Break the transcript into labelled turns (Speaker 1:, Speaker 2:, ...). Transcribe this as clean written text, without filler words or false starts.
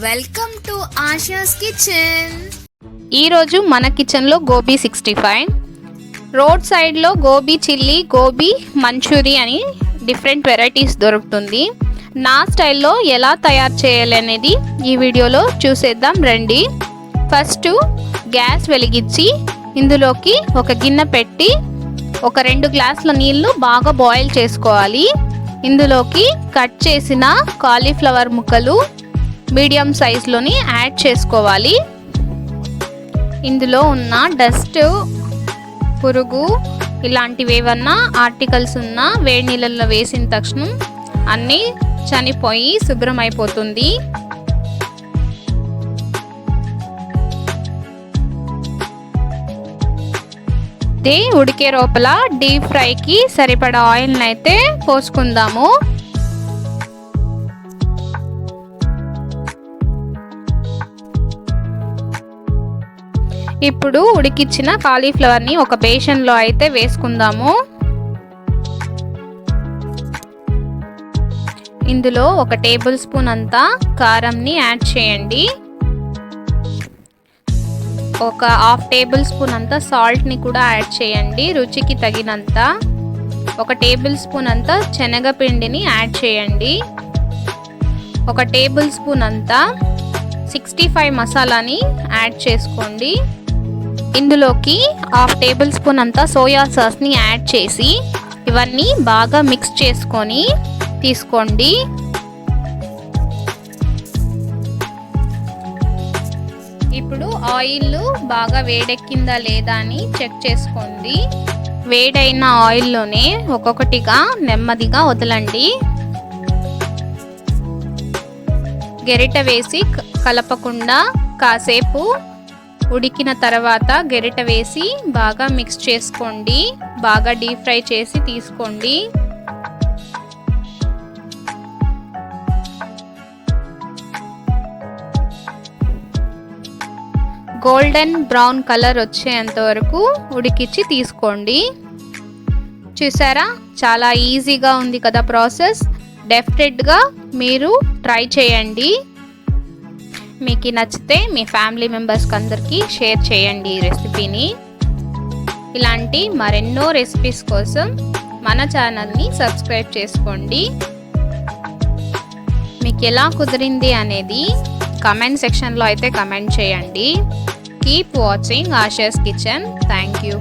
Speaker 1: Welcome to ASHAs kitchen.
Speaker 2: ఈరోజు మన కిచెన్లో గోబీ 65, రోడ్ సైడ్లో గోబీ చిల్లీ, గోబీ మంచూరి అని డిఫరెంట్ వెరైటీస్ దొరుకుతుంది. నా స్టైల్లో ఎలా తయారు చేయాలి అనేది ఈ వీడియోలో చూసేద్దాం రండి. ఫస్ట్ గ్యాస్ వెలిగించి ఇందులోకి ఒక గిన్నె పెట్టి ఒక 2 గ్లాసుల నీళ్లు బాగా బాయిల్ చేసుకోవాలి. ఇందులోకి కట్ చేసిన కాలీఫ్లవర్ ముక్కలు మీడియం సైజులోని యాడ్ చేసుకోవాలి. ఇందులో ఉన్న డస్ట్, పురుగు ఇలాంటివి ఏమన్నా ఆర్టికల్స్ ఉన్నా వేడి నీళ్ళల్లో వేసిన తక్షణం అన్నీ చనిపోయి శుభ్రం అయిపోతుంది. ఇది ఉడికే లోపల డీప్ ఫ్రైకి సరిపడా ఆయిల్ని అయితే పోసుకుందాము. ఇప్పుడు ఉడికించిన కాలీఫ్లవర్ని ఒక బేషన్లో అయితే వేసుకుందాము. ఇందులో 1 టేబుల్ స్పూన్ అంతా కారంని యాడ్ చేయండి. ఒక 1/2 టేబుల్ స్పూన్ అంతా సాల్ట్ని కూడా యాడ్ చేయండి రుచికి తగినంత. 1 టేబుల్ స్పూన్ అంతా శనగపిండిని యాడ్ చేయండి. 1 టేబుల్ స్పూన్ అంతా 65 మసాలాని యాడ్ చేసుకోండి. ఇందులోకి 1/2 టేబుల్ స్పూన్ అంతా సోయా సాస్ని యాడ్ చేసి ఇవన్నీ బాగా మిక్స్ చేసుకొని తీసుకోండి. ఇప్పుడు ఆయిల్ బాగా వేడెక్కిందా లేదా అని చెక్ చేసుకోండి. వేడైన ఆయిల్లోనే ఒక్కొక్కటిగా నెమ్మదిగా వదలండి. గరిటె వేసి కలపకుండా కాసేపు ఉడికిన తర్వాత గరిటె వేసి బాగా మిక్స్ చేసుకోండి. బాగా డీప్ ఫ్రై చేసి తీసుకోండి. గోల్డెన్ బ్రౌన్ కలర్ వచ్చేంత వరకు ఉడికించి తీసుకోండి. చూసారా, చాలా ఈజీగా ఉంది కదా ప్రాసెస్. డెఫినెట్గా మీరు ట్రై చేయండి. మీకు నచ్చితే మీ ఫ్యామిలీ మెంబర్స్కి అందరికీ షేర్ చేయండి ఈ రెసిపీని. ఇలాంటి మరెన్నో రెసిపీస్ కోసం మన ఛానల్ని సబ్స్క్రైబ్ చేసుకోండి. మీకు ఎలా కుదిరింది అనేది కమెంట్ సెక్షన్లో అయితే కమెంట్ చేయండి. Keep watching ASHAs kitchen. Thank you.